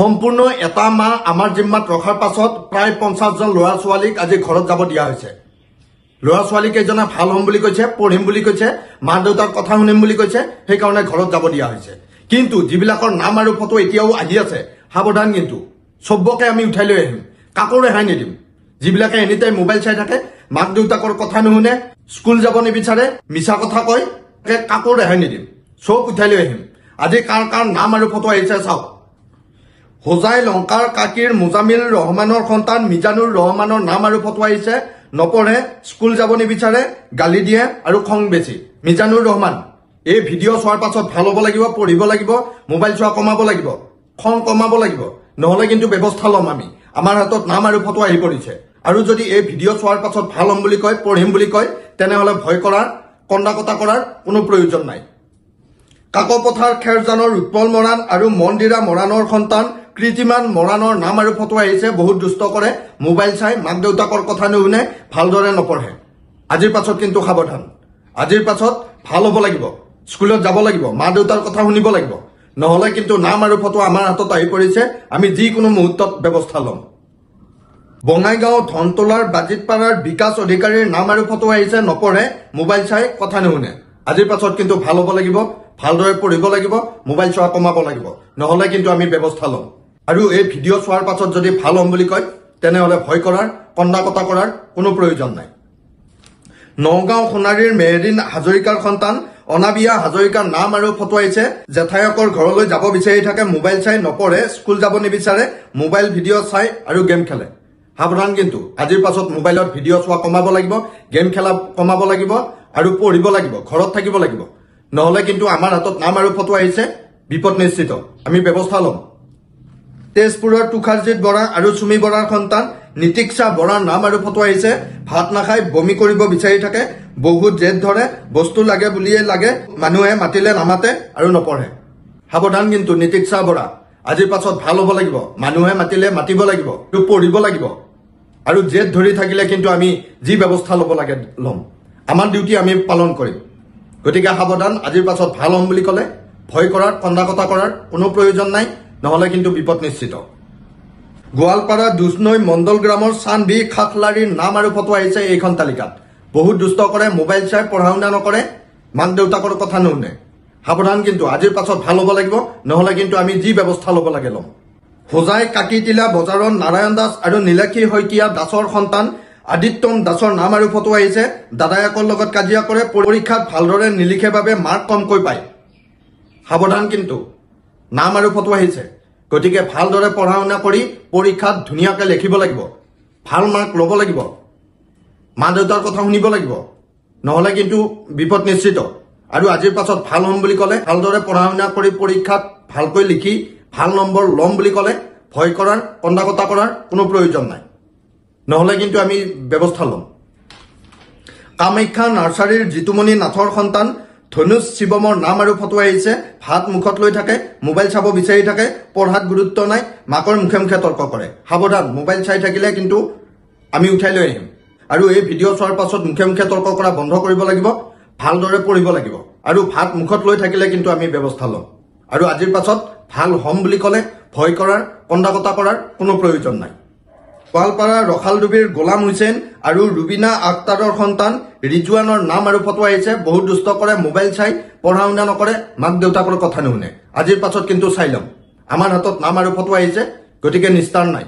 সম্পূৰ্ণ এটা মাহ আমাৰ জিম্মাত ৰখাৰ পাছত প্ৰায় 50 জন ল'ৰা ছোৱালীক আজি ঘৰত যাব দিয়া হৈছে। ল'ৰা ছোৱালী কেইজনে ভাল হ'ম বুলি কৈছে, পঢ়িম বুলি কৈছে, মা দেউতাৰ কথা শুনিম বুলি কৈছে, সেইকাৰণে ঘৰত যাব দিয়া হৈছে। কিন্তু যিবিলাকৰ নাম আৰু ফটো এতিয়াও আহি আছে, সাৱধান, কিন্তু চবকে আমি উঠাই লৈ আহিম, কাকো ৰেহাই নিদিম। যিবিলাকে এনিটাইম মোবাইল চাই থাকে, মাক দেউতাকৰ কথা নুশুনে, স্কুল যাব নিবিচাৰে, মিছা কথা কয়, কাকো ৰেহাই নিদিম, চব উঠাই লৈ আহিম। আজি কাৰ কাৰ নাম আৰু ফটো আহিছে চাওক। হোজাই লংকাৰ কাকিৰ মুজামিল ৰহমানৰ সন্তান মিজানুৰ ৰহমানৰ নাম আৰু ফটো আহিছে। নপঢ়ে, স্কুল যাব নিবিচাৰে, গালি দিয়ে আৰু খং বেছি। মিজানুৰ ৰহমান, এই ভিডিঅ' চোৱাৰ পাছত ভাল হ'ব লাগিব, পঢ়িব লাগিব, মোবাইল চোৱা কমাব লাগিব, খং কমাব লাগিব, নহ'লে কিন্তু ব্যৱস্থা ল'ম আমি। আমাৰ হাতত নাম আৰু ফটো আহি পৰিছে। আৰু যদি এই ভিডিঅ' চোৱাৰ পাছত ভাল হ'ম বুলি কয়, পঢ়িম বুলি কয়, তেনেহ'লে ভয় কৰাৰ, কন্দা কটা কৰাৰ কোনো প্ৰয়োজন নাই। কাকপথাৰ খেৰজানৰ উৎপল মৰাণ আৰু মন্দিৰা মৰাণৰ সন্তান কৃতিমান মৰাণৰ নাম আৰু ফটো আহিছে। বহুত দুষ্ট কৰে, মোবাইল চাই, মাক দেউতাকৰ কথা নুশুনে, ভালদৰে নপঢ়ে। আজিৰ পাছত কিন্তু সাৱধান। আজিৰ পাছত ভাল হ'ব লাগিব, স্কুলত যাব লাগিব, মা দেউতাৰ কথা শুনিব লাগিব, নহ'লে কিন্তু নাম আৰু ফটো আমাৰ হাতত আহি পৰিছে। আমি যিকোনো মুহূৰ্তত ব্যৱস্থা ল'ম। বঙাইগাঁও ধনতলাৰ বাজিতপাৰাৰ বিকাশ অধিকাৰীৰ নাম আৰু ফটো আহিছে। নপঢ়ে, মোবাইল চাই, কথা নুশুনে। আজিৰ পাছত কিন্তু ভাল হ'ব লাগিব, ভালদৰে পঢ়িব লাগিব, মোবাইল চোৱা কমাব লাগিব, নহ'লে কিন্তু আমি ব্যৱস্থা ল'ম। আৰু এই ভিডিঅ' চোৱাৰ পাছত যদি ভাল হ'ম বুলি কয়, তেনেহ'লে ভয় কৰাৰ, কন্দা কটা কৰাৰ কোনো প্ৰয়োজন নাই। নগাঁও সোণাৰীৰ মেহৰিন হাজৰিকাৰ সন্তান অনাবিয়া হাজৰিকাৰ নাম আৰু ফটো আহিছে। জেঠাইকৰ ঘৰলৈ যাব বিচাৰি থাকে, মোবাইল চাই, নপঢ়ে, স্কুল যাব নিবিচাৰে, মোবাইল ভিডিঅ' চাই আৰু গেম খেলে। সাৱধান, কিন্তু আজিৰ পাছত মোবাইলত ভিডিঅ' চোৱা কমাব লাগিব, গেম খেলা কমাব লাগিব আৰু পঢ়িব লাগিব, ঘৰত থাকিব লাগিব, নহ'লে কিন্তু আমাৰ হাতত নাম আৰু ফটো আহিছে, বিপদ নিশ্চিত। আমি ব্যৱস্থা ল'ম। তেজপুৰৰ তুষাৰজিৎ বৰা আৰু চুমি বৰাৰ সন্তান নীতিক্ষা বৰাৰ নাম আৰু ফটো আহিছে। ভাত নাখাই, বমি কৰিব বিচাৰি থাকে, বহুত জেদ ধৰে, বস্তু লাগে বুলিয়ে লাগে, মানুহে মাতিলে নামাতে আৰু নপঢ়ে। সাৱধান, কিন্তু নীতিক্ষা বৰা, আজিৰ পাছত ভাল হ'ব লাগিব, মানুহে মাতিলে মাতিব লাগিব, পঢ়িব লাগিব, আৰু জেদ ধৰি থাকিলে কিন্তু আমি যি ব্যৱস্থা ল'ব লাগে ল'ম। আমাৰ ডিউটি আমি পালন কৰিম। গতিকে সাৱধান, আজিৰ পাছত ভাল হ'ম বুলি ক'লে ভয় কৰাৰ, কন্দা কটা কৰাৰ কোনো প্ৰয়োজন নাই, নহ'লে কিন্তু বিপদ নিশ্চিত। গোৱালপাৰা দুজনৈ মণ্ডল গ্ৰামৰ চানভি খাখলাৰীৰ নাম আৰু ফটো আহিছে এইখন তালিকাত। বহুত দুষ্ট কৰে, মোবাইল চাই, পঢ়া শুনা নকৰে, মাক দেউতাকৰ কথা নুশুনে। সাৱধান, কিন্তু আজিৰ পাছত ভাল হ'ব লাগিব, নহ'লে কিন্তু আমি যি ব্যৱস্থা ল'ব লাগে ল'ম। হোজাই কাকিতিলা বজাৰৰ নাৰায়ণ দাস আৰু নীলাক্ষী শইকীয়া দাসৰ সন্তান আদিত্যম দাসৰ নাম আৰু ফটো আহিছে। দাদায়েকৰ লগত কাজিয়া কৰে, পৰীক্ষাত ভালদৰে নিলিখে বাবে মাৰ্ক কমকৈ পায়। সাৱধান, কিন্তু নাম আৰু ফটো আহিছে। গতিকে ভালদৰে পঢ়া শুনা কৰি পৰীক্ষাত ধুনীয়াকৈ লিখিব লাগিব, ভাল মাৰ্ক ল'ব লাগিব, মা দেউতাৰ কথা শুনিব লাগিব, নহ'লে কিন্তু বিপদ নিশ্চিত। আৰু আজিৰ পাছত ভাল হ'ম বুলি ক'লে, ভালদৰে পঢ়া শুনা কৰি পৰীক্ষাত ভালকৈ লিখি ভাল নম্বৰ ল'ম বুলি ক'লে ভয় কৰাৰ, কন্দা কটা কৰাৰ কোনো প্ৰয়োজন নাই, নহ'লে কিন্তু আমি ব্যৱস্থা ল'ম। কামাখ্যা নাৰ্চাৰীৰ জিতুমণি নাথৰ সন্তান ধনুষ শিৱমৰ নাম আৰু ফটো আহিছে। ভাত মুখত লৈ থাকে, মোবাইল চাব বিচাৰি থাকে, পঢ়াত গুৰুত্ব নাই, মাকৰ মুখে মুখে তৰ্ক কৰে। সাৱধান, মোবাইল চাই থাকিলে কিন্তু আমি উঠাই লৈ আহিম। আৰু এই ভিডিঅ' চোৱাৰ পাছত মুখে মুখে তৰ্ক কৰা বন্ধ কৰিব লাগিব, ভালদৰে পঢ়িব লাগিব, আৰু ভাত মুখত লৈ থাকিলে কিন্তু আমি ব্যৱস্থা ল'ম। আৰু আজিৰ পাছত ভাল হ'ম বুলি ক'লে ভয় কৰাৰ, কন্দা কটা কৰাৰ কোনো প্ৰয়োজন নাই। গোৱালপাৰা ৰখালডুবিৰ গোলাম হুছেইন আৰু ৰুবিনা আখতাৰৰ সন্তান ৰিজৱানৰ নাম আৰু ফটো আহিছে। বহুত দুষ্ট কৰে, মোবাইল চাই, পঢ়া শুনা নকৰে, মাক দেউতাকৰ কথা নুশুনে। আজিৰ পাছত কিন্তু চাই ল'ম। আমাৰ হাতত নাম আৰু ফটো আহিছে, গতিকে নিস্তাৰ নাই।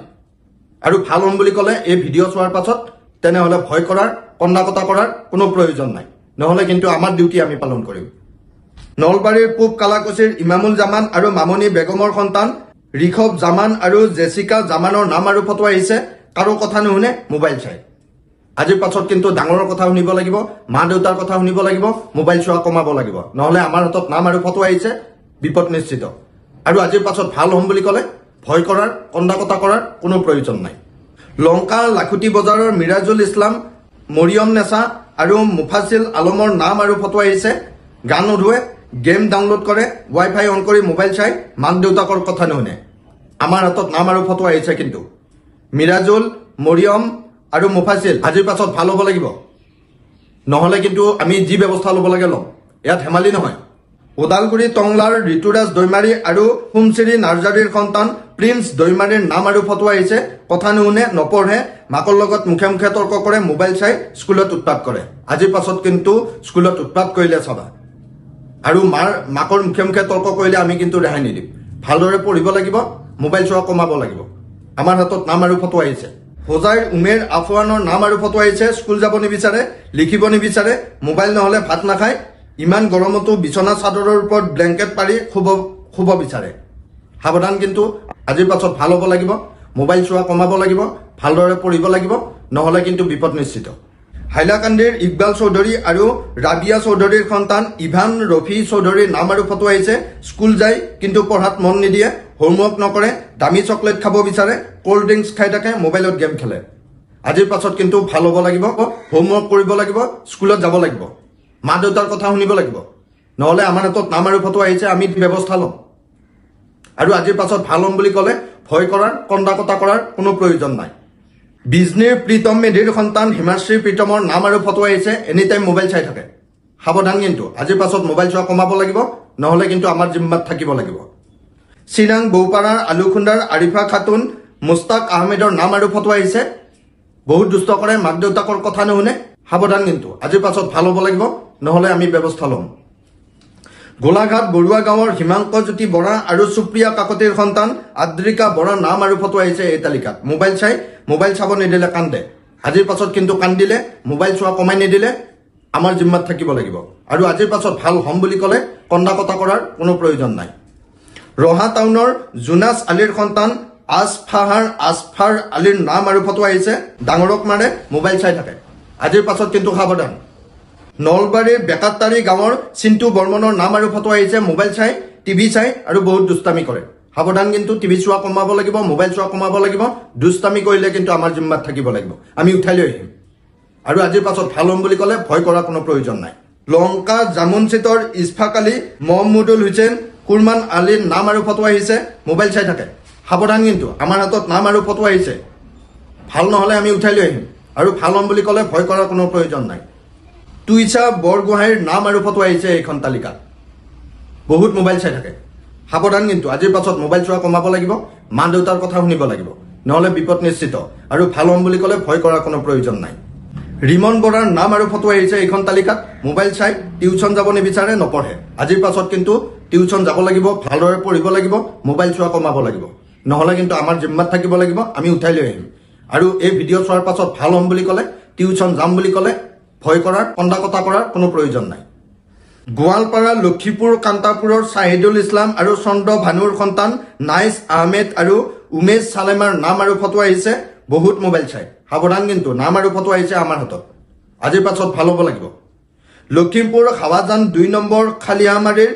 আৰু ভাল হ'ম বুলি ক'লে এই ভিডিঅ' চোৱাৰ পাছত তেনেহ'লে ভয় কৰাৰ, কন্দা কটা কৰাৰ কোনো প্ৰয়োজন নাই, নহ'লে কিন্তু আমাৰ ডিউটি আমি পালন কৰিম। নলবাৰীৰ পূব কালাকুছিৰ ইমামুল জামান আৰু মামনি বেগমৰ সন্তান ঋষভ জামান আৰু জেছিকা জামানৰ নাম আৰু ফটো আহিছে। কাৰো কথা নুশুনে, মোবাইল চাই। আজিৰ পাছত কিন্তু ডাঙৰৰ কথা শুনিব লাগিব, মা দেউতাৰ কথা শুনিব লাগিব, মোবাইল চোৱা কমাব লাগিব, নহ'লে আমাৰ হাতত নাম আৰু ফটো আহিছে, বিপদ নিশ্চিত। আৰু আজিৰ পাছত ভাল হ'ম বুলি ক'লে ভয় কৰাৰ, কন্দা কটা কৰাৰ কোনো প্ৰয়োজন নাই। লংকা লাখুটি বজাৰৰ মিৰাজুল ইছলাম, মৰিয়ম নেছা আৰু মুফাছিল আলমৰ নাম আৰু ফটো আহিছে। গান নোধোৱে, গেম ডাউনলোড কৰে, ৱাইফাই অন কৰি মোবাইল চাই, মাক দেউতাকৰ কথা নুশুনে। আমাৰ হাতত নাম আৰু ফটো আহিছে কিন্তু। মিৰাজুল, মৰিয়ম আৰু মুফাছিল, আজিৰ পাছত ভাল হ'ব লাগিব, নহ'লে কিন্তু আমি যি ব্যৱস্থা ল'ব লাগে ল'ম। ইয়াত ধেমালি নহয়। ওদালগুৰি টংলাৰ ঋতুৰাজ দৈমাৰী আৰু সোমচিৰি নাৰ্জাৰীৰ সন্তান প্ৰিন্স দৈমাৰীৰ নাম আৰু ফটো আহিছে। কথা নুশুনে, নপঢ়ে, মাকৰ লগত মুখে মুখে তৰ্ক কৰে, মোবাইল চাই স্কুলত উৎপাত কৰে। আজিৰ পাছত কিন্তু স্কুলত উৎপাত কৰিলে চাবা, আৰু মাকৰ মুখে মুখে তৰ্ক কৰিলে আমি কিন্তু ৰেহাই নিদিম। ভালদৰে পঢ়িব লাগিব, মোবাইল চোৱা কমাব লাগিব। আমাৰ হাতত নাম আৰু ফটো আহিছে। হোজাইৰ উমেৰ আফৱানৰ নাম আৰু ফটো আহিছে। স্কুল যাব নিবিচাৰে, লিখিব নিবিচাৰে, মোবাইল নহ'লে ভাত নাখায়, ইমান গৰমতো বিছনা চাদৰৰ ওপৰত ব্লেংকেট পাৰি শুব বিচাৰে। সাৱধান, কিন্তু আজিৰ পাছত ভাল হ'ব লাগিব, মোবাইল চোৱা কমাব লাগিব, ভালদৰে পঢ়িব লাগিব, নহ'লে কিন্তু বিপদ নিশ্চিত। হাইলাকান্দিৰ ইকবাল চৌধুৰী আৰু ৰাবিয়া চৌধুৰীৰ সন্তান ইভান ৰফি চৌধুৰীৰ নাম আৰু ফটো আহিছে। স্কুল যায় কিন্তু পঢ়াত মন নিদিয়ে, হোমৱৰ্ক নকৰে, দামী চকলেট খাব বিচাৰে, কোল্ড ড্ৰিংকছ খাই থাকে, মোবাইলত গেম খেলে। আজিৰ পাছত কিন্তু ভাল হ'ব লাগিব, হোমৱৰ্ক কৰিব লাগিব, স্কুলত যাব লাগিব, মা দেউতাৰ কথা শুনিব লাগিব, নহ'লে আমাৰ হাতত নাম আৰু ফটো আহিছে, আমি ব্যৱস্থা ল'ম। আৰু আজিৰ পাছত ভাল হ'ম বুলি ক'লে ভয় কৰাৰ, কন্দা কটা কৰাৰ কোনো প্ৰয়োজন নাই। বিজনীৰ প্ৰীতম মেধিৰ সন্তান হিমাশ্ৰী প্ৰীতমৰ নাম আৰু ফটো আহিছে। এনি টাইম মোবাইল চাই থাকে। সাৱধান, কিন্তু আজিৰ পাছত মোবাইল চোৱা কমাব লাগিব, নহ'লে কিন্তু আমাৰ জিম্মাত থাকিব লাগিব। চিৰাং বৌপাৰাৰ আলুখুণ্ডাৰ আৰিফা খাতুন মুস্তাক আহমেদৰ নাম আৰু ফটো আহিছে। বহুত দুষ্ট কৰে, মাক দেউতাকৰ কথা নুশুনে। সাৱধান, কিন্তু আজিৰ পাছত ভাল হ'ব লাগিব, নহ'লে আমি ব্যৱস্থা ল'ম। গোলাঘাট বৰুৱা গাঁৱৰ হিমাংকজ্যোতি বৰা আৰু সুপ্ৰিয়া কাকতিৰ সন্তান আদ্ৰিকা বৰাৰ নাম আৰু ফটো আহিছে এই তালিকাত। মোবাইল চাব নিদিলে কান্দে। আজিৰ পাছত কিন্তু কান্দিলে, মোবাইল চোৱা কমাই নিদিলে আমাৰ জিম্মাত থাকিব লাগিব। আৰু আজিৰ পাছত ভাল হ'ম বুলি ক'লে কন্দা কটা কৰাৰ কোনো প্ৰয়োজন নাই। ৰহা টাউনৰ জোনাছ আলীৰ সন্তান আসফাৰ আলীৰ নাম আৰু ফটো আহিছে। ডাঙৰক মাৰে, মোবাইল চাই থাকে। আজিৰ পাছত কিন্তু সাৱধান। নলবাৰীৰ বেকাটাৰী গাঁৱৰ চিন্তু বৰ্মনৰ নাম আৰু ফটো আহিছে। মোবাইল চাই, টিভি চাই আৰু বহুত দুষ্টামি কৰে। সাৱধান, কিন্তু টিভি চোৱা কমাব লাগিব, মোবাইল চোৱা কমাব লাগিব, দুষ্টামি কৰিলে কিন্তু আমাৰ জিম্মাত থাকিব লাগিব, আমি উঠাই লৈ আহিম। আৰু আজিৰ পাছত ভাল হ'ম বুলি ক'লে ভয় কৰাৰ কোনো প্ৰয়োজন নাই। লংকা জামুনচিটৰ ইছফাক আলী, মহম্মদুল হুছেইন, কুৰমান আলীৰ নাম আৰু ফটো আহিছে। মোবাইল চাই থাকে। সাৱধান, কিন্তু আমাৰ হাতত নাম আৰু ফটো আহিছে, ভাল নহ'লে আমি উঠাই লৈ আহিম। আৰু ভাল হ'ম বুলি ক'লে ভয় কৰাৰ কোনো প্ৰয়োজন নাই। তুইছা বৰগোহাঁইৰ নাম আৰু ফটো আহিছে এইখন তালিকাত। বহুত মোবাইল চাই থাকে। সাৱধান, কিন্তু আজিৰ পাছত মোবাইল চোৱা কমাব লাগিব, মা দেউতাৰ কথা শুনিব লাগিব, নহ'লে বিপদ নিশ্চিত। আৰু ভাল হ'ম বুলি ক'লে ভয় কৰাৰ কোনো প্ৰয়োজন নাই। ৰিমন বৰাৰ নাম আৰু ফটো আহিছে এইখন তালিকাত। মোবাইল চাই, টিউচন যাব নিবিচাৰে, নপঢ়ে। আজিৰ পাছত কিন্তু টিউচন যাব লাগিব, ভালদৰে পঢ়িব লাগিব, মোবাইল চোৱা কমাব লাগিব, নহ'লে কিন্তু আমাৰ জিম্মাত থাকিব লাগিব, আমি উঠাই লৈ আহিম। আৰু এই ভিডিঅ' চোৱাৰ পাছত ভাল হ'ম বুলি ক'লে, টিউচন যাম বুলি ক'লে ভয় কৰাৰ, কন্দা কটা কৰাৰ কোনো প্ৰয়োজন নাই। গোৱালপাৰা লক্ষীপুৰ কান্তাপুৰৰ ছাহিদুল ইছলাম আৰু চন্দ্ৰ ভানুৰ সন্তান নাইচ আহমেদ আৰু উমেশ চালেমাৰ নাম আৰু ফটো আহিছে। বহুত মোবাইল চাই। সাৱধান, কিন্তু নাম আৰু ফটো আহিছে আমাৰ হাতত। আজিৰ পাছত ভাল হ'ব লাগিব। লখিমপুৰ হাৱাজান 2 নম্বৰ খালিয়ামাৰীৰ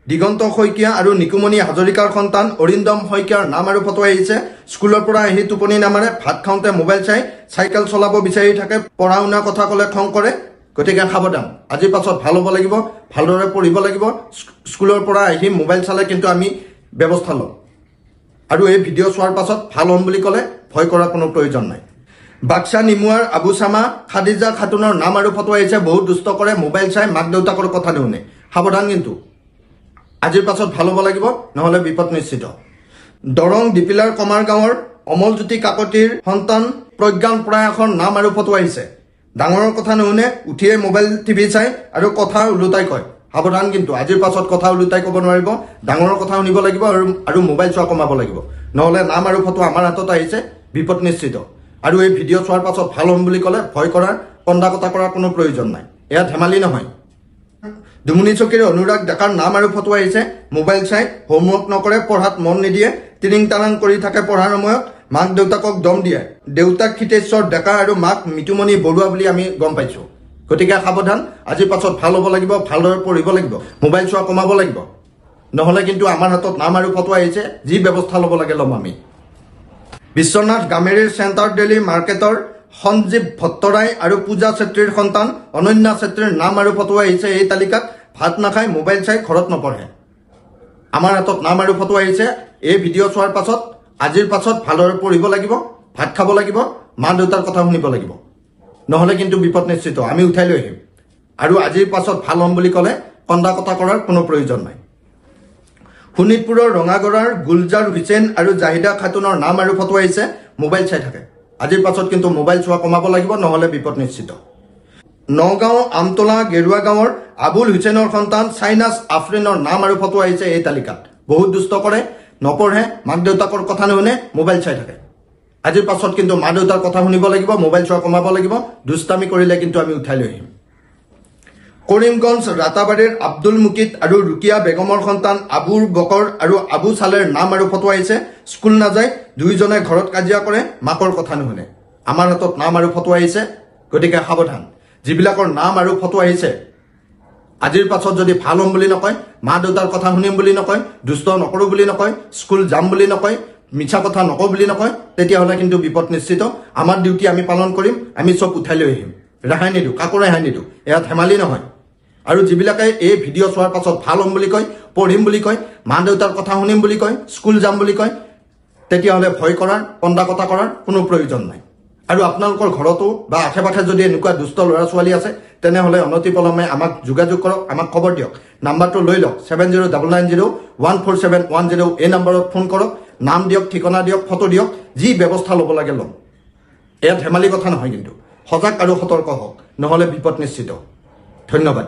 দিগন্ত শইকীয়া আৰু নিকুমণি হাজৰিকাৰ সন্তান অৰিন্দম শইকীয়াৰ নাম আৰু ফটো আহিছে। স্কুলৰ পৰা আহি টোপনি নামাৰে, ভাত খাওঁতে মোবাইল চাই, চাইকেল চলাব বিচাৰি থাকে, পঢ়া শুনাৰ কথা ক'লে খং কৰে। গতিকে সাৱধান, আজিৰ পাছত ভাল হ'ব লাগিব, ভালদৰে পঢ়িব লাগিব। স্কুলৰ পৰা আহি মোবাইল চালে কিন্তু আমি ব্যৱস্থা ল'ম। আৰু এই ভিডিঅ' চোৱাৰ পাছত ভাল হ'ম বুলি ক'লে ভয় কৰাৰ কোনো প্ৰয়োজন নাই। বাক্সা নিমুৱাৰ আবু চামা খাদিজা খাতুনৰ নাম আৰু ফটো আহিছে। বহুত দুষ্ট কৰে, মোবাইল চাই, মাক দেউতাকৰ কথা নুশুনে। সাৱধান, কিন্তু আজিৰ পাছত ভাল হ'ব লাগিব, নহ'লে বিপদ নিশ্চিত। দৰং ডিপিলাৰ কমাৰ গাঁৱৰ অমলজ্যোতি কাকতিৰ সন্তান প্ৰজ্ঞান প্ৰয়াসৰ নাম আৰু ফটো আহিছে। ডাঙৰৰ কথা নুশুনে, উঠিয়ে মোবাইল টিভি চাই আৰু কথা ওলোটাই কয়। সাৱধান, কিন্তু আজিৰ পাছত কথা ওলোটাই ক'ব নোৱাৰিব, ডাঙৰৰ কথা শুনিব লাগিব আৰু মোবাইল চোৱা কমাব লাগিব, নহ'লে নাম আৰু ফটো আমাৰ হাতত আহিছে, বিপদ নিশ্চিত। আৰু এই ভিডিঅ' চোৱাৰ পাছত ভাল হ'ম বুলি ক'লে ভয় কৰাৰ, কন্দা কটা কৰাৰ কোনো প্ৰয়োজন নাই। এয়া ধেমালি নহয়। দুমুনিচকীৰ অনুৰাগ ডেকাৰ নাম আৰু ফটো আহিছে। মোবাইল চাই, হোমৱৰ্ক নকৰে, পঢ়াত মন নিদিয়ে, টিৰিং টাৰাং কৰি থাকে পঢ়াৰ সময়ত, মাক দেউতাকক দম দিয়ে। দেউতাক ক্ষিতেশ্বৰ ডেকা আৰু মাক মিতুমণি বৰুৱা বুলি আমি গম পাইছোঁ। গতিকে সাৱধান, আজিৰ পাছত ভাল হ'ব লাগিব, ভালদৰে পঢ়িব লাগিব, মোবাইল চোৱা কমাব লাগিব, নহ'লে কিন্তু আমাৰ হাতত নাম আৰু ফটো আহিছে, যি ব্যৱস্থা ল'ব লাগে ল'ম আমি। বিশ্বনাথ গামেৰীৰ চেণ্টাৰ ডেইলী মাৰ্কেটৰ সঞ্জীৱ ভট্টৰাই আৰু পূজা চেত্ৰীৰ সন্তান অনন্যা চেত্ৰীৰ নাম আৰু ফটো আহিছে এই তালিকাত। ভাত নাখায়, মোবাইল চাই, ঘৰত নপঢ়ে। আমাৰ হাতত নাম আৰু ফটো আহিছে। এই ভিডিঅ' চোৱাৰ পাছত, আজিৰ পাছত ভালদৰে পঢ়িব লাগিব, ভাত খাব লাগিব, মা দেউতাৰ কথা শুনিব লাগিব, নহ'লে কিন্তু বিপদ নিশ্চিত, আমি উঠাই লৈ আহিম। আৰু আজিৰ পাছত ভাল হ'ম বুলি ক'লে কন্দা কটা কৰাৰ কোনো প্ৰয়োজন নাই। শোণিতপুৰৰ ৰঙাগড়াৰ গুলজাৰ হুছেইন আৰু জাহিদা খাতুনৰ নাম আৰু ফটো আহিছে, মোবাইল চাই থাকে। আজিৰ পাছত কিন্তু মোবাইল চোৱা কমাব লাগিব, নহ'লে বিপদ নিশ্চিত। নগাঁও আমতলা গেৰুৱা গাঁৱৰ আবুল হুছেইনৰ সন্তান চাইনাছ আফৰিনৰ নাম আৰু ফটো আহিছে এই তালিকাত। বহুত দুষ্ট কৰে, নপঢ়ে, মাক দেউতাকৰ কথা নুশুনে, মোবাইল চাই থাকে। আজিৰ পাছত কিন্তু মা দেউতাৰ কথা শুনিব লাগিব, মোবাইল চোৱা কমাব লাগিব। দুষ্টামি কৰিলে কিন্তু আমি উঠাই লৈ আহিম। কৰিমগঞ্জ ৰাতাবাৰীৰ আব্দুল মুকিত আৰু ৰুকিয়া বেগমৰ সন্তান আবুৰ বকৰ আৰু আবু চালেৰ নাম আৰু ফটো আহিছে। স্কুল নাযায়, দুয়োজনে ঘৰত কাজিয়া কৰে, মাকৰ কথা নুশুনে। আমাৰ হাতত নাম আৰু ফটো আহিছে, গতিকে সাৱধান। যিবিলাকৰ নাম আৰু ফটো আহিছে, আজিৰ পাছত যদি ভাল হ'ম বুলি নকয়, মা দেউতাৰ কথা শুনিম বুলি নকয়, দুষ্ট নকৰোঁ বুলি নকয়, স্কুল যাম বুলি নকয়, মিছা কথা নকওঁ বুলি নকয়, তেতিয়াহ'লে কিন্তু বিপদ নিশ্চিত। আমাৰ ডিউটি আমি পালন কৰিম, আমি চব উঠাই লৈ আহিম। ৰেহাই নিদিওঁ, কাকো ৰেহাই নিদিওঁ। এয়া ধেমালি নহয়। আৰু যিবিলাকে এই ভিডিঅ' চোৱাৰ পাছত ভাল হ'ম বুলি কয়, পঢ়িম বুলি কয়, মা দেউতাৰ কথা শুনিম বুলি কয়, স্কুল যাম বুলি কয়, তেতিয়াহ'লে ভয় কৰাৰ, কন্দা কটা কৰাৰ কোনো প্ৰয়োজন নাই। আৰু আপোনালোকৰ ঘৰতো বা আশে পাশে যদি এনেকুৱা দুষ্ট ল'ৰা ছোৱালী আছে, তেনেহ'লে অনতিপলমে আমাক যোগাযোগ কৰক, আমাক খবৰ দিয়ক। নাম্বাৰটো লৈ লওক, 7099014710। এই নাম্বাৰত ফোন কৰক, নাম দিয়ক, ঠিকনা দিয়ক, ফটো দিয়ক, যি ব্যৱস্থা ল'ব লাগে ল'ম। এয়া ধেমালি কথা নহয় কিন্তু। সজাগ আৰু সতৰ্ক হওক, নহ'লে বিপদ নিশ্চিত। ধন্যবাদ।